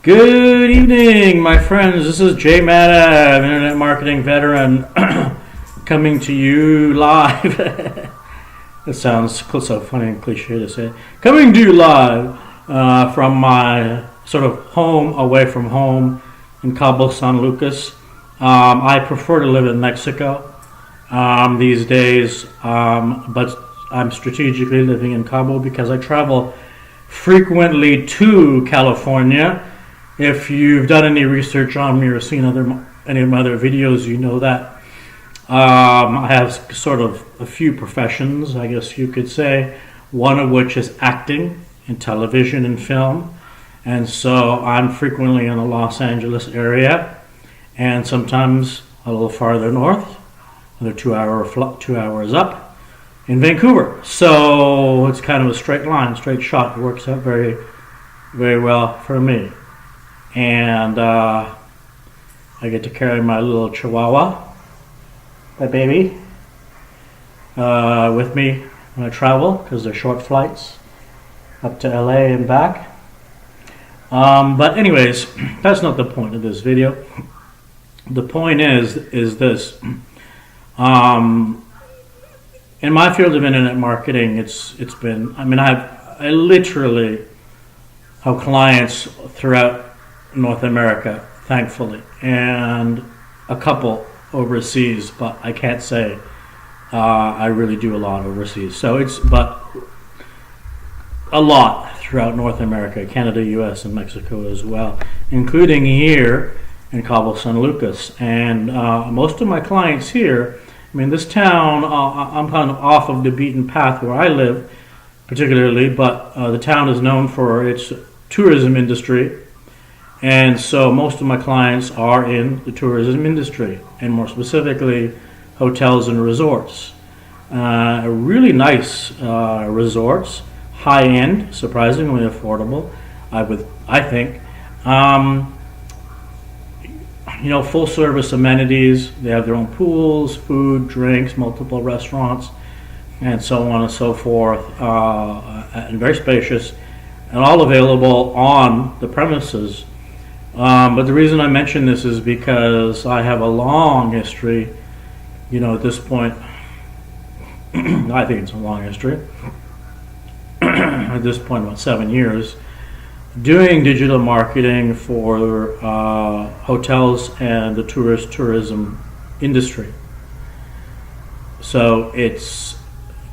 Good evening, my friends. This is Jay Madhav, Internet Marketing Veteran, coming to you live. It sounds so funny and cliche to say. Coming to you live from my sort of home, away from home in Cabo San Lucas. I prefer to live in Mexico these days, but I'm strategically living in Cabo because I travel frequently to California. If you've done any research on me or seen any of my other videos, you know that I have sort of a few professions, I guess you could say, one of which is acting in television and film. And so I'm frequently in the Los Angeles area and sometimes a little farther north, another 2 hours up in Vancouver. So it's kind of a straight line, straight shot. It works out very, very well for me. And I get to carry my little chihuahua, my baby, with me when I travel because they're short flights up to LA and back. But anyways, that's not the point of this video. The point is this. In my field of internet marketing, it's been, I literally have clients throughout North America, thankfully, and a couple overseas, but I can't say I really do a lot overseas. But a lot throughout North America, Canada, US, and Mexico as well, including here in Cabo San Lucas. And most of my clients here, this town, I'm kind of off of the beaten path where I live, particularly, but the town is known for its tourism industry. And so most of my clients are in the tourism industry, and more specifically, hotels and resorts. Really nice resorts, high-end, surprisingly affordable, I think. Full-service amenities. They have their own pools, food, drinks, multiple restaurants, and so on and so forth, and very spacious, and all available on the premises. But the reason I mention this is because I have a long history, at this point, I think it's a long history, at this point about 7 years, doing digital marketing for hotels and the tourism industry. So it's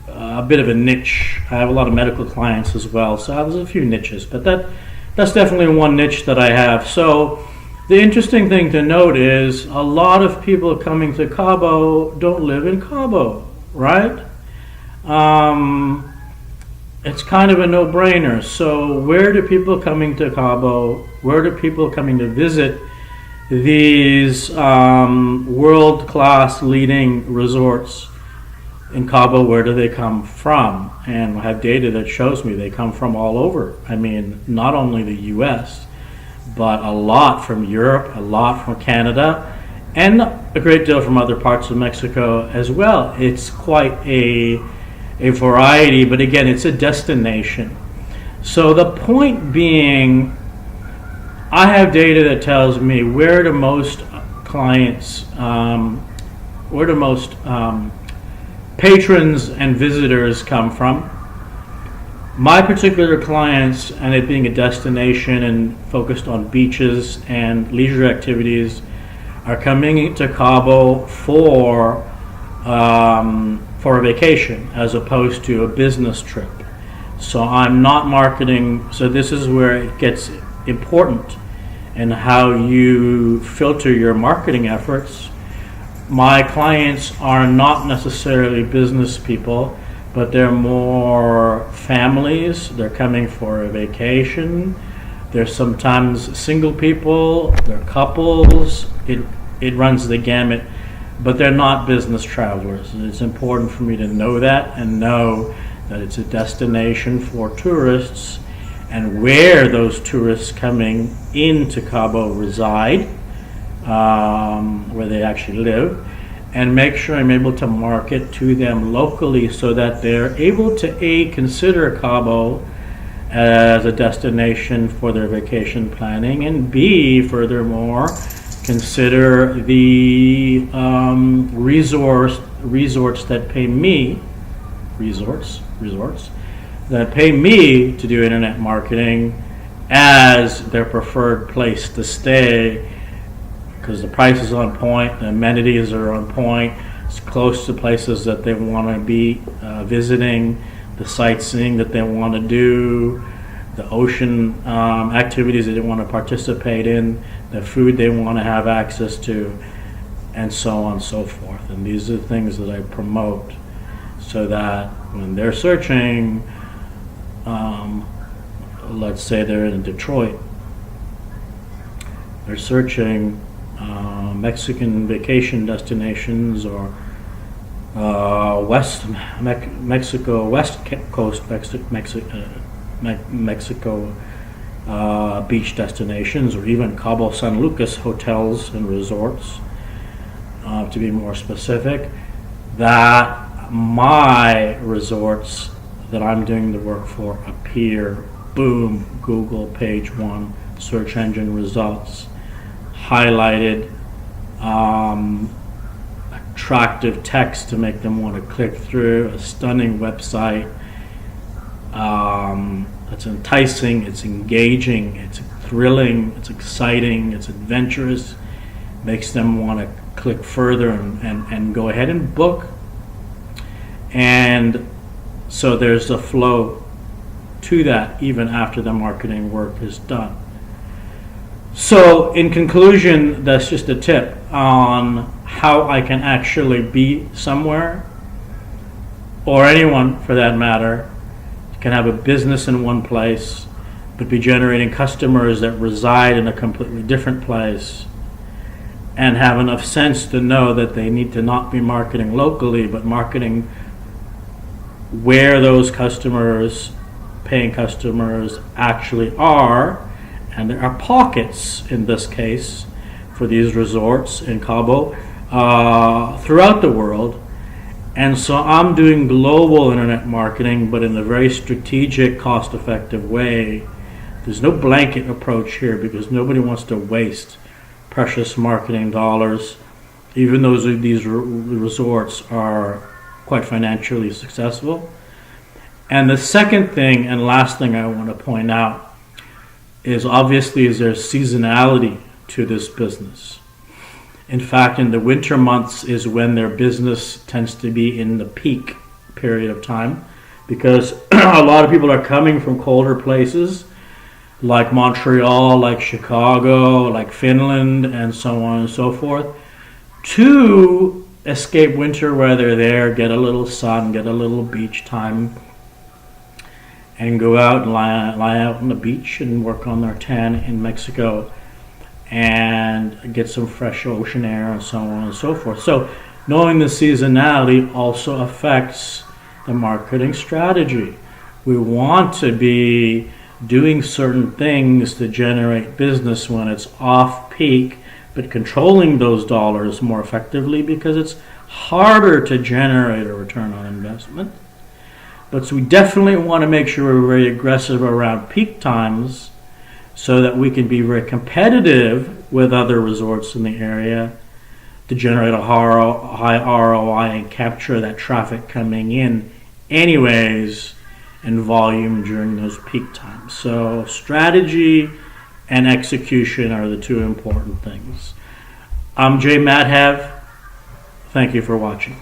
a bit of a niche. I have a lot of medical clients as well, so there's a few niches, but that's definitely one niche that I have. So the interesting thing to note is a lot of people coming to Cabo don't live in Cabo, right? It's kind of a no-brainer. So where do people coming to Cabo, where do people coming to visit these world-class leading resorts in Cabo, where do they come from? And I have data that shows me they come from all over. Not only the US, but a lot from Europe, a lot from Canada, and a great deal from other parts of Mexico as well. It's quite a variety, but again, it's a destination. So the point being, I have data that tells me where do most clients, patrons and visitors come from. My particular clients, and it being a destination and focused on beaches and leisure activities, are coming to Cabo for a vacation as opposed to a business trip. So I'm not marketing, so this is where it gets important and how you filter your marketing efforts. My clients are not necessarily business people, but they're more families. They're coming for a vacation. They're sometimes single people. They're couples. It runs the gamut, but they're not business travelers. And it's important for me to know that and know that it's a destination for tourists and where those tourists coming into Cabo reside, where they actually live, and make sure I'm able to market to them locally so that they're able to consider Cabo as a destination for their vacation planning, and B, furthermore, consider the resorts that pay me, resorts that pay me to do internet marketing as their preferred place to stay, because the price is on point, the amenities are on point, it's close to places that they want to be visiting, the sightseeing that they want to do, the ocean activities that they want to participate in, the food they want to have access to, and so on and so forth. And these are the things that I promote, so that when they're searching, let's say they're in Detroit, they're searching Mexican vacation destinations, or West Coast Mexico beach destinations, or even Cabo San Lucas hotels and resorts, to be more specific, that my resorts that I'm doing the work for appear, boom, Google page 1, search engine results, highlighted, attractive text to make them want to click through, a stunning website. It's enticing, it's engaging, it's thrilling, it's exciting, it's adventurous, makes them want to click further and go ahead and book. And so there's a flow to that even after the marketing work is done. So in conclusion, that's just a tip on how I can actually be somewhere, or anyone for that matter, can have a business in one place but be generating customers that reside in a completely different place, and have enough sense to know that they need to not be marketing locally but marketing where those customers, paying customers, actually are. And there are pockets in this case for these resorts in Cabo throughout the world. And so I'm doing global internet marketing, but in a very strategic, cost-effective way. There's no blanket approach here, because nobody wants to waste precious marketing dollars, even though these resorts are quite financially successful. And the second thing and last thing I want to point out is, obviously, there's seasonality to this business. In fact, in the winter months is when their business tends to be in the peak period of time, because a lot of people are coming from colder places like Montreal, like Chicago, like Finland, and so on and so forth, to escape winter weather there, get a little sun, get a little beach time, and go out and lie out on the beach and work on their tan in Mexico and get some fresh ocean air, and so on and so forth. So knowing the seasonality also affects the marketing strategy. We want to be doing certain things to generate business when it's off peak, but controlling those dollars more effectively, because it's harder to generate a return on investment. But so we definitely want to make sure we're very aggressive around peak times, so that we can be very competitive with other resorts in the area to generate a high ROI and capture that traffic coming in anyways in volume during those peak times. So strategy and execution are the two important things. I'm Jay Madhav. Thank you for watching.